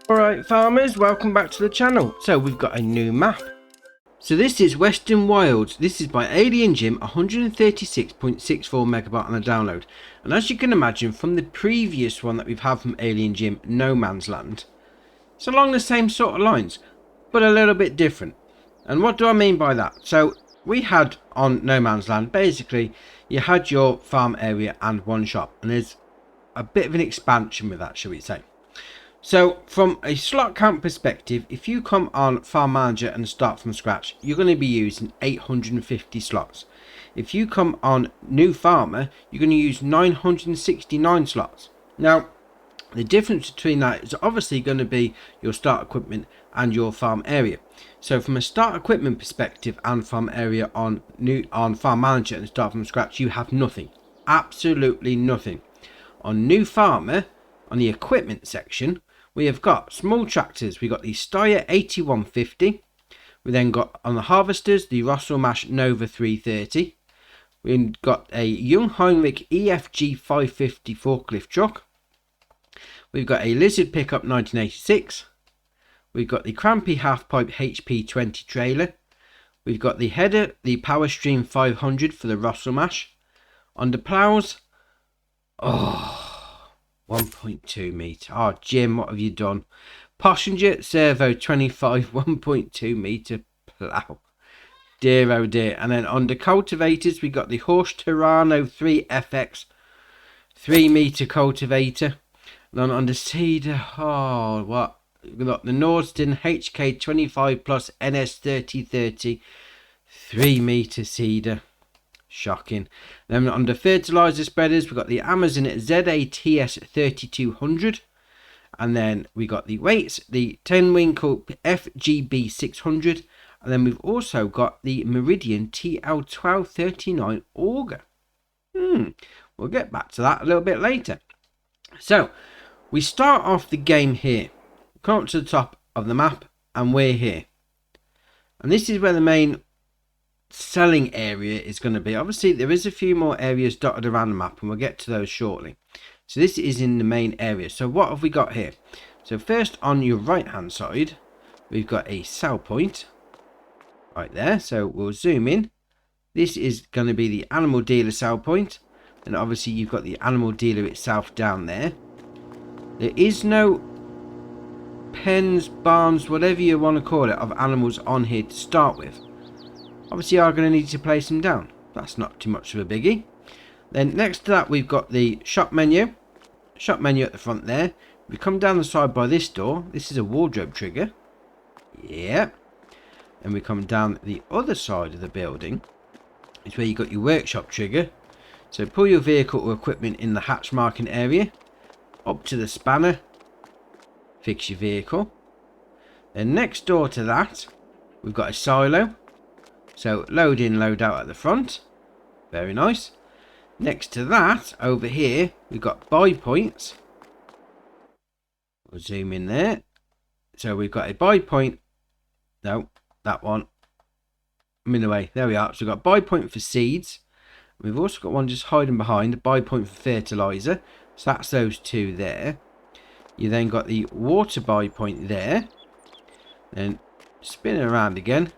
Alright farmers, welcome back to the channel. So we've got a new map. So this is Western Wilds. This is by Alien Jim, 136.64 megabyte on the download. And as you can imagine from the previous one that we've had from Alien Jim, No Man's Land, it's along the same sort of lines, but a little bit different. And what do I mean by that? So we had on No Man's Land, basically you had your farm area and one shop, and there's a bit of an expansion with that, shall we say. So from a slot count perspective, if you come on Farm Manager and start from scratch, you're going to be using 850 slots. If you come on New Farmer, you're going to use 969 slots. Now, the difference between that is obviously going to be your start equipment and your farm area. So from a start equipment perspective and farm area on Farm Manager and start from scratch, you have nothing. Absolutely nothing. On New Farmer, on the equipment section, we have got small tractors. We got the Steyr 8150. We then got on the harvesters the Russell Mash Nova 330. We've got a Young Heinrich EFG 550 forklift truck. We've got a Lizard pickup 1986. We've got the Crampy half pipe HP 20 trailer. We've got the header, the Power Stream 500 for the Russell Mash. On the plows, 1.2 metre. Oh, Jim, what have you done? Passenger Servo 25 1.2 metre plough. Dear, oh dear. And then under cultivators, we got the Horsch Terrano 3FX 3 metre cultivator. And then under seeder, what? We've got the Nordsten HK 25 plus NS 3030 3 metre seeder. Shocking. Then under fertilizer spreaders, we've got the Amazon ZATS 3200, and then we got the weights, the 10 Winkle FGB 600, and then we've also got the Meridian TL 1239 auger. We'll get back to that a little bit later. So we start off the game here. Come up to the top of the map, and we're here, and this is where the main selling area is going to be. Obviously there is a few more areas dotted around the map, and we'll get to those shortly. So this is in the main area. So what have we got here? So first, on your right hand side, we've got a Sow Point right there. So we'll zoom in. This is going to be the animal dealer Sow Point, and obviously you've got the animal dealer itself down there. There is no pens, barns, whatever you want to call it, of animals on here to start with. Obviously, you are going to need to place them down. That's not too much of a biggie. Then next to that, we've got the shop menu. Shop menu at the front there. If we come down the side by this door, this is a wardrobe trigger. Yeah. And we come down the other side of the building. It's where you got your workshop trigger. So pull your vehicle or equipment in the hatch marking area. Up to the spanner. Fix your vehicle. Then next door to that, we've got a silo. So load in, load out at the front. Very nice. Next to that, over here, we've got buy points. We'll zoom in there. So we've got a buy point. No, that one. I'm in the way. There we are. So we've got buy point for seeds. We've also got one just hiding behind, a buy point for fertilizer. So that's those two there. You then got the water buy point there. Then spin it around again.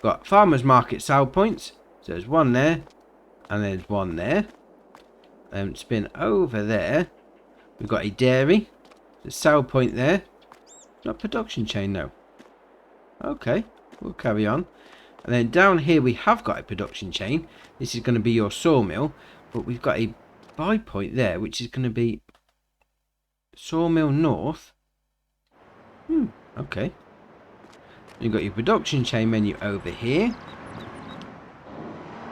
Got farmers market sell points. So there's one there, and there's one there. Then spin over there. We've got a dairy. The sell point there. Not production chain, no. Okay, we'll carry on. And then down here we have got a production chain. This is going to be your sawmill, but we've got a buy point there, which is going to be Sawmill North. Okay. You've got your production chain menu over here.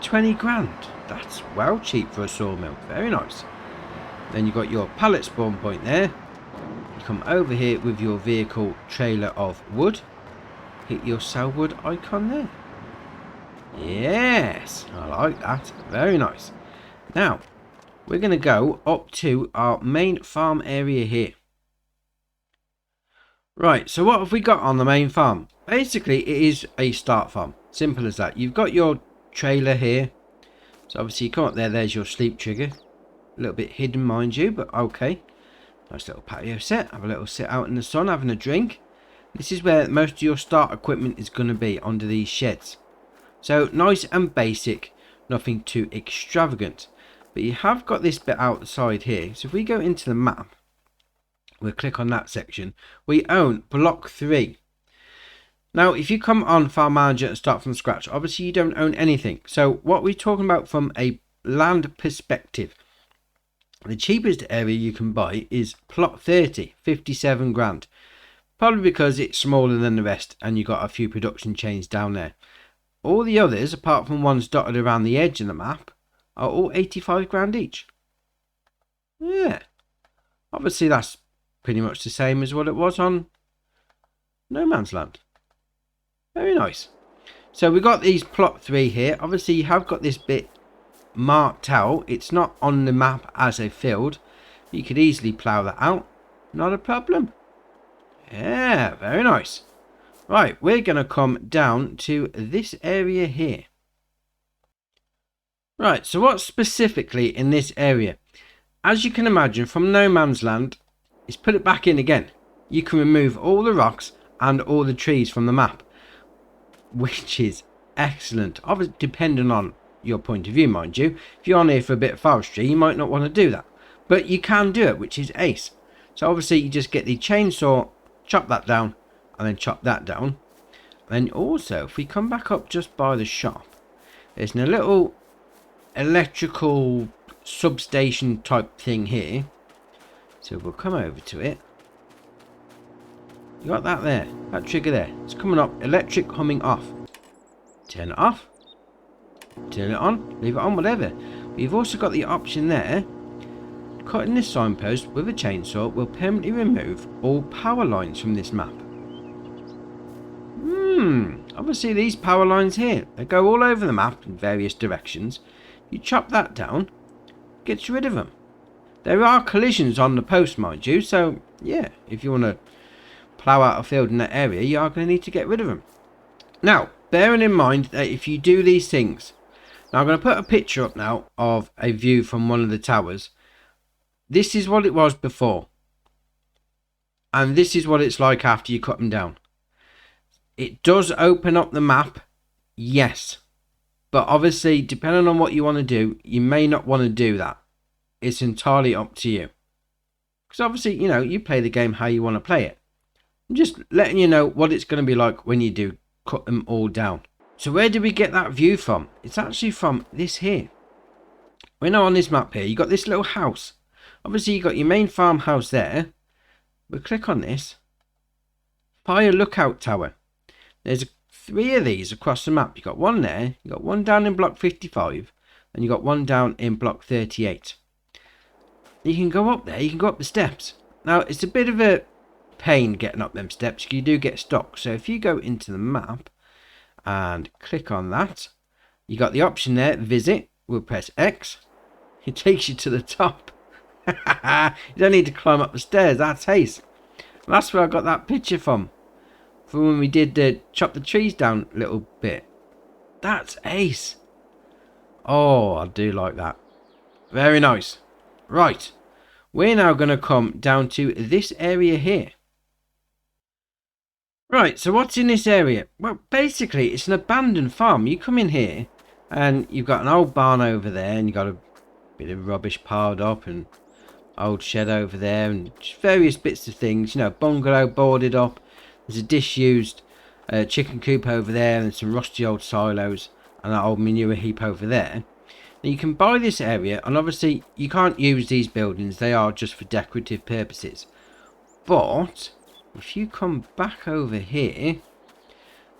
20 grand. That's well cheap for a sawmill. Very nice. Then you've got your pallet spawn point there. You come over here with your vehicle trailer of wood. Hit your sell wood icon there. Yes, I like that. Very nice. Now, we're going to go up to our main farm area here. Right, so what have we got on the main farm? Basically, it is a start farm. Simple as that. You've got your trailer here. So obviously you come up there, there's your sleep trigger. A little bit hidden, mind you, but okay. Nice little patio set. Have a little sit out in the sun, having a drink. This is where most of your start equipment is going to be, under these sheds. So nice and basic, nothing too extravagant. But you have got this bit outside here. So if we go into the map, we'll click on that section. We own block 3. Now, if you come on Farm Manager and start from scratch, obviously you don't own anything. So what we're talking about from a land perspective, the cheapest area you can buy is plot 30, 57 grand. Probably because it's smaller than the rest and you've got a few production chains down there. All the others, apart from ones dotted around the edge of the map, are all 85 grand each. Yeah. Obviously that's pretty much the same as what it was on No Man's Land. Very nice. So we got these plot 3 here. Obviously you have got this bit marked out. It's not on the map as a field. You could easily plough that out. Not a problem. Yeah, very nice. Right, we're going to come down to this area here. Right, so what's specifically in this area? As you can imagine, from No Man's Land, it's put it back in again. You can remove all the rocks and all the trees from the map, which is excellent. Obviously, depending on your point of view, mind you. If you're on here for a bit of forestry, you might not want to do that. But you can do it, which is ace. So obviously, you just get the chainsaw, chop that down, and then chop that down. And then also, if we come back up just by the shop, there's a little electrical substation type thing here. So we'll come over to it. You got that there, that trigger there. It's coming up, electric humming off. Turn it off. Turn it on, leave it on, whatever. We've also got the option there. Cutting this signpost with a chainsaw will permanently remove all power lines from this map. Obviously these power lines here, they go all over the map in various directions. You chop that down, gets rid of them. There are collisions on the post, mind you, so yeah, if you want to plough out a field in that area, you are going to need to get rid of them. Now, bearing in mind that if you do these things, now I'm going to put a picture up now of a view from one of the towers. This is what it was before, and this is what it's like after you cut them down. It does open up the map, yes, but obviously depending on what you want to do, you may not want to do that. It's entirely up to you, because obviously, you know, you play the game how you want to play it. I'm just letting you know what it's going to be like when you do cut them all down. So where did we get that view from? It's actually from this here. We're now on this map here. You got this little house. Obviously you got your main farmhouse there. We'll click on this. Fire lookout tower. There's 3 of these across the map. You got one there. You got one down in block 55, and you got one down in block 38. You can go up there. You can go up the steps. Now it's a bit of a pain getting up them steps. You do get stuck. So if you go into the map and click on that, you got the option there, visit. We'll press X. It takes you to the top. You don't need to climb up the stairs. That's ace. And that's where I got that picture from when we did chop the trees down a little bit. That's ace. Oh, I do like that. Very nice. Right, we're now going to come down to this area here. Right, so what's in this area? Well, basically it's an abandoned farm. You come in here and you've got an old barn over there, and you've got a bit of rubbish piled up, and old shed over there, and just various bits of things, you know, bungalow boarded up. There's a disused chicken coop over there, and some rusty old silos, and that old manure heap over there. Now you can buy this area, and obviously you can't use these buildings. They are just for decorative purposes. But if you come back over here,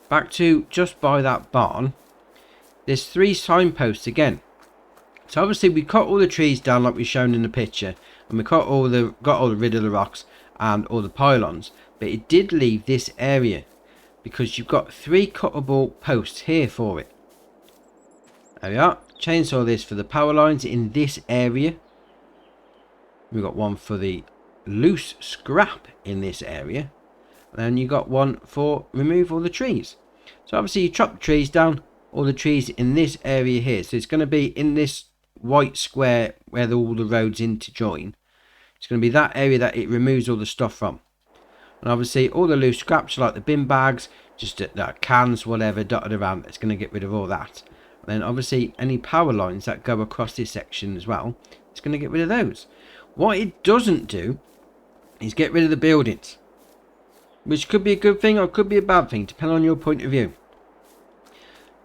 back to just by that barn, there's 3 signposts again. So obviously we cut all the trees down like we've shown in the picture, and we got all rid of the rocks and all the pylons, but it did leave this area because you've got 3 cuttable posts here for it. There we are. Chainsaw this for the power lines in this area. We've got one for the loose scrap in this area, and then you got one for remove all the trees. So obviously you chop the trees down, all the trees in this area here. So it's going to be in this white square where all the roads interjoin. It's going to be that area that it removes all the stuff from. And obviously all the loose scraps like the bin bags, just cans, whatever, dotted around, it's going to get rid of all that. And then obviously any power lines that go across this section as well, it's going to get rid of those. What it doesn't do is get rid of the buildings, which could be a good thing or could be a bad thing, depending on your point of view.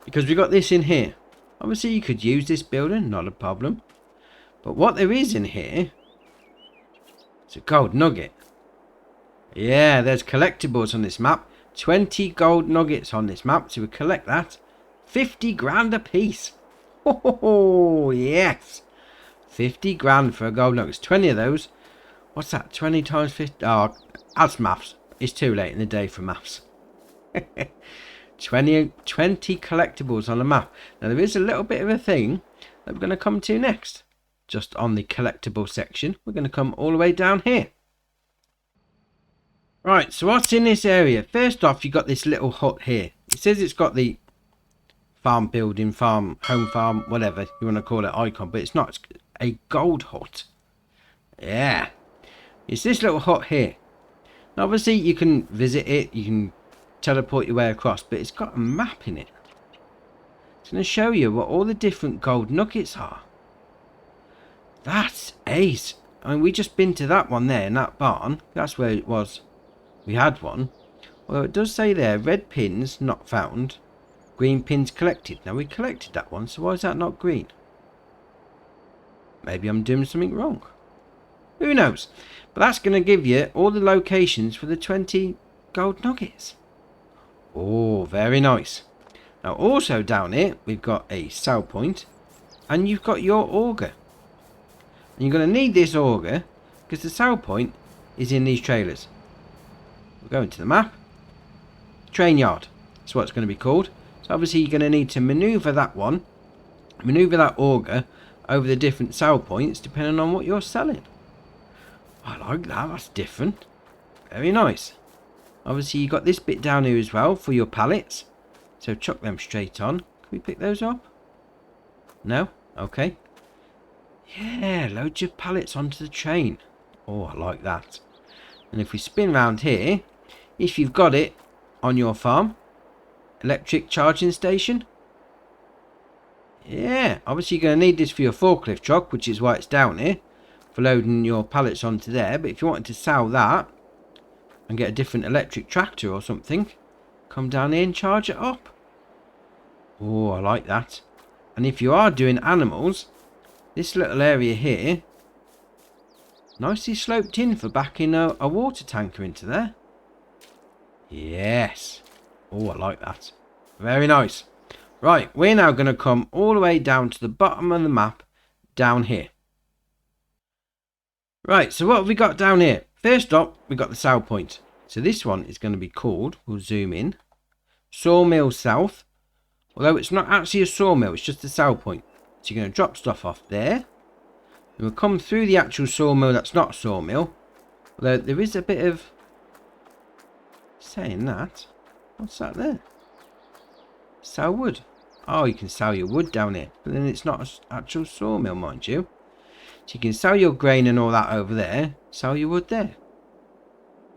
Because we got this in here. Obviously you could use this building, not a problem. But what there is in here, it's a gold nugget. Yeah, there's collectibles on this map. 20 gold nuggets on this map, so we collect that. 50 grand a piece. Oh, yes. 50 grand for a gold nugget. 20 of those. What's that? 20 times 50? Oh, that's maths. It's too late in the day for maths. 20 collectibles on the map. Now, there is a little bit of a thing that we're going to come to next. Just on the collectible section, we're going to come all the way down here. Right, so what's in this area? First off, you got this little hut here. It says it's got the farm building, farm, home farm, whatever you want to call it, icon, but it's not. It's a gold hut. Yeah. It's this little hut here. Now, obviously, you can visit it, you can teleport your way across, but it's got a map in it. It's going to show you what all the different gold nuggets are. That's ace. I mean, we just been to that one there in that barn. That's where it was. We had one. Well, it does say there, red pins not found, green pins collected. Now, we collected that one, so why is that not green? Maybe I'm doing something wrong. Who knows? But that's going to give you all the locations for the 20 gold nuggets. Oh, very nice. Now, also down here, we've got a Sow Point, and you've got your auger. And you're going to need this auger, because the Sow Point is in these trailers. We're going to the map. Train yard. That's what it's going to be called. So obviously you're going to need to maneuver that one. Maneuver that auger over the different Sow Points depending on what you're selling. I like that. That's different. Very nice. Obviously you got this bit down here as well for your pallets. So chuck them straight on. Can we pick those up? No? Okay. Yeah, loads of pallets onto the train. Oh, I like that. And if we spin round here, if you've got it on your farm, electric charging station. Yeah, obviously you're going to need this for your forklift truck, which is why it's down here, for loading your pallets onto there. But if you wanted to sell that and get a different electric tractor or something, come down here and charge it up. Oh, I like that. And if you are doing animals, this little area here, nicely sloped in for backing a water tanker into there. Yes. Oh, I like that. Very nice. Right, we're now going to come all the way down to the bottom of the map, down here. Right, so what have we got down here? First up, we've got the Sow Point. So this one is going to be called, we'll zoom in, Sawmill South. Although it's not actually a sawmill, it's just a Sow Point. So you're going to drop stuff off there. And we'll come through the actual sawmill that's not a sawmill. Although there is a bit of... Saying that, what's that there? Sell wood. Oh, you can sell your wood down here. But then it's not an actual sawmill, mind you. So you can sell your grain and all that over there. Sell your wood there.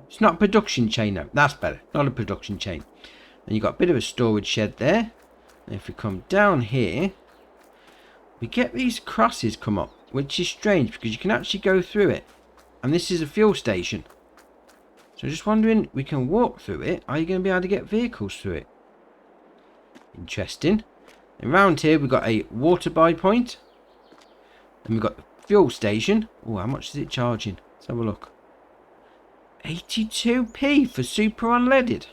It's not a production chain though. That's better. Not a production chain. And you've got a bit of a storage shed there. And if we come down here, we get these crosses come up, which is strange because you can actually go through it. And this is a fuel station. So just wondering, we can walk through it. Are you going to be able to get vehicles through it? Interesting. And around here we've got a water buy point. And we've got the fuel station. Oh, how much is it charging? Let's have a look. 82p for super unleaded.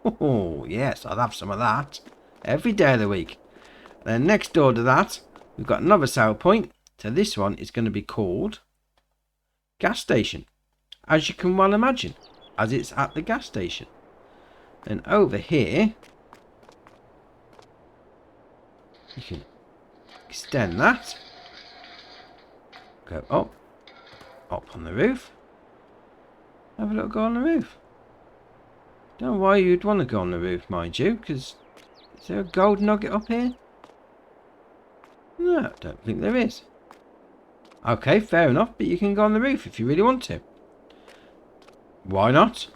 Oh, yes, I'll have some of that. Every day of the week. Then next door to that, we've got another Sow Point. So this one is going to be called gas station. As you can well imagine. As it's at the gas station. And over here, you can extend that. Go up on the roof. Have a little go on the roof. Don't know why you'd want to go on the roof, mind you, because is there a gold nugget up here? No, I don't think there is. Okay, fair enough, but you can go on the roof if you really want to. Why not?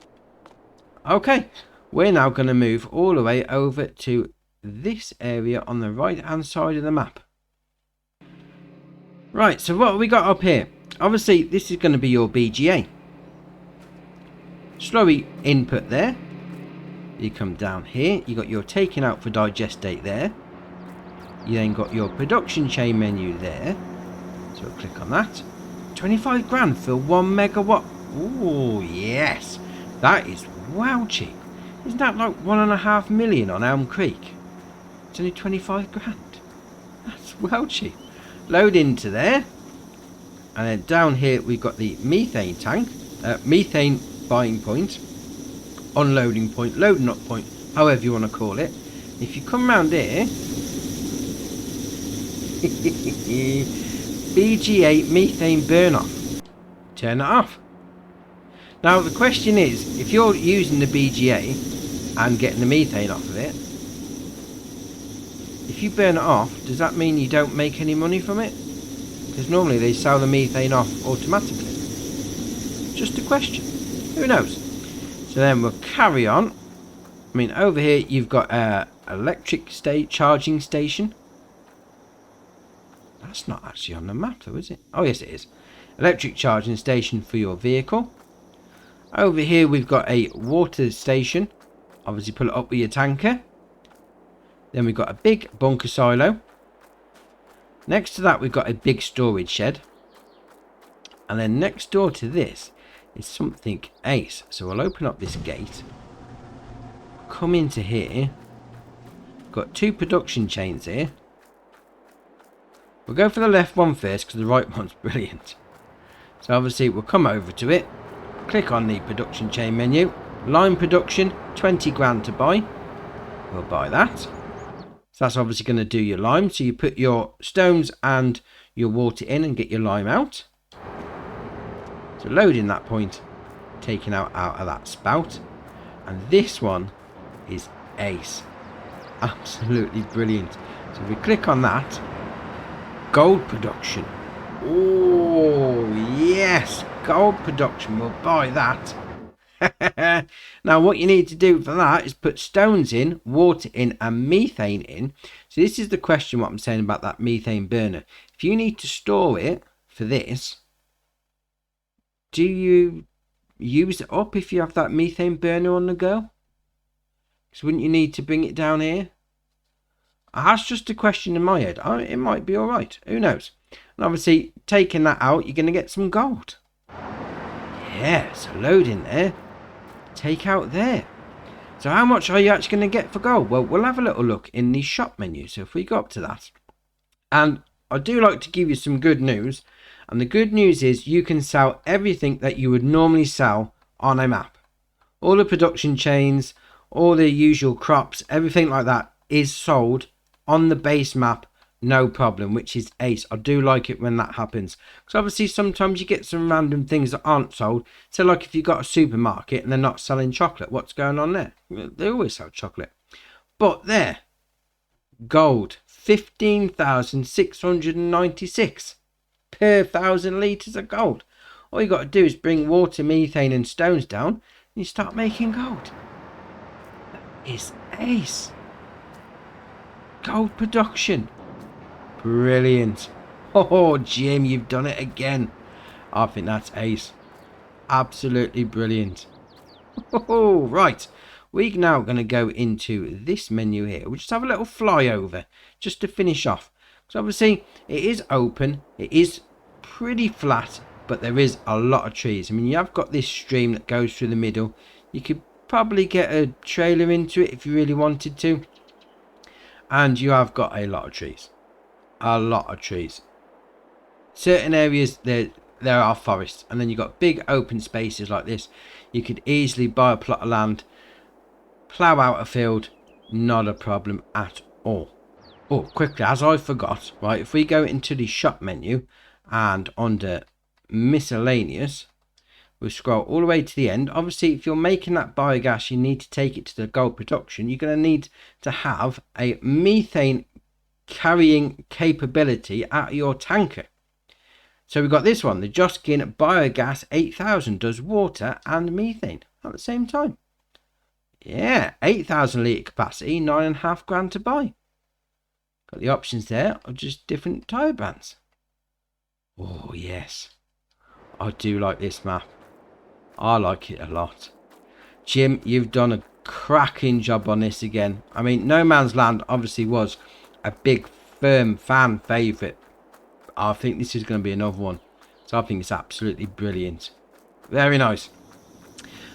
Okay, we're now going to move all the way over to this area on the right hand side of the map. Right, so what have we got up here? Obviously, this is going to be your BGA. Slurry input there. You come down here, you got your taking out for digestate there. You then got your production chain menu there. So we'll click on that. 25 grand for 1 megawatt. Oh yes, that is wow cheap. Isn't that like 1.5 million on Elm Creek? It's only 25 grand. That's well cheap. Load into there. And then down here we've got the methane tank. Methane buying point. Unloading point. Loading up point. However you want to call it. If you come around here. BG8 methane burn off. Turn it off. Now the question is, if you're using the BGA and getting the methane off of it, if you burn it off, does that mean you don't make any money from it? Because normally they sell the methane off automatically. Just a question. Who knows? So then we'll carry on. I mean, over here you've got a electric charging station. That's not actually on the map though, is it? Oh yes it is. Electric charging station for your vehicle. Over here we've got a water station. Obviously pull it up with your tanker. Then we've got a big bunker silo. Next to that we've got a big storage shed. And then next door to this is something ace. So we'll open up this gate. Come into here. Got 2 production chains here. We'll go for the left one first because the right one's brilliant. So obviously we'll come over to it. Click on the production chain menu. Lime production, 20 grand to buy. We'll buy that. So that's obviously going to do your lime. So you put your stones and your water in and get your lime out. So loading that point, taking out of that spout. And this one is ace. Absolutely brilliant. So if we click on that, gold production. Oh yes, gold production. We'll buy that. Now what you need to do for that is put stones in, water in and methane in. So this is the question what I'm saying about that methane burner. If you need to store it for this, do you use it up if you have that methane burner on the go? Because wouldn't you need to bring it down here? That's just a question in my head. It might be alright. Who knows? And obviously taking that out you're going to get some gold. Yeah, so load in there. Take out there. So how much are you actually going to get for gold? Well, we'll have a little look in the shop menu. So if we go up to that. And I do like to give you some good news. And the good news is you can sell everything that you would normally sell on a map. All the production chains, all the usual crops, everything like that is sold on the base map. No problem, which is ace. I do like it when that happens. Because obviously sometimes you get some random things that aren't sold. So like if you've got a supermarket and they're not selling chocolate, what's going on there? They always sell chocolate. But there, gold, 15,696 per 1,000 litres of gold. All you got to do is bring water, methane and stones down and you start making gold. That is ace. Gold production. Brilliant. Oh, Jim, you've done it again. I think that's ace. Absolutely brilliant. Oh, right. We're now going to go into this menu here. We'll just have a little flyover just to finish off. Because obviously it is open. It is pretty flat, but there is a lot of trees. I mean, you have got this stream that goes through the middle. You could probably get a trailer into it if you really wanted to. And you have got a lot of trees. A lot of trees. Certain areas there are forests, and then you've got big open spaces like this. You could easily buy a plot of land, plough out a field, not a problem at all. Oh, quickly, as I forgot, right, if we go into the shop menu and under miscellaneous, we'll scroll all the way to the end. Obviously, if you're making that biogas, you need to take it to the gold production. You're going to need to have a methane carrying capability out of your tanker. So we've got this one, the Joskin Biogas 8000 does water and methane at the same time. Yeah, 8,000 litre capacity, £9.5 to buy. Got the options there of just different tyre brands. Oh yes, I do like this map. I like it a lot. Jim, you've done a cracking job on this again. I mean, No Man's Land obviously was a big firm fan favourite. I think this is going to be another one. So I think it's absolutely brilliant. Very nice.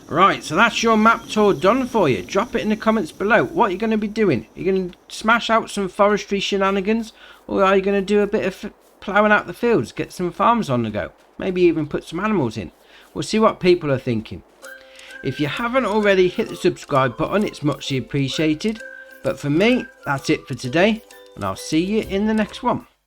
Right, so that's your map tour done for you. Drop it in the comments below. What are you going to be doing? Are you going to smash out some forestry shenanigans? Or are you going to do a bit of ploughing out the fields? Get some farms on the go? Maybe even put some animals in? We'll see what people are thinking. If you haven't already, hit the subscribe button. It's muchly appreciated. But for me, that's it for today. And I'll see you in the next one.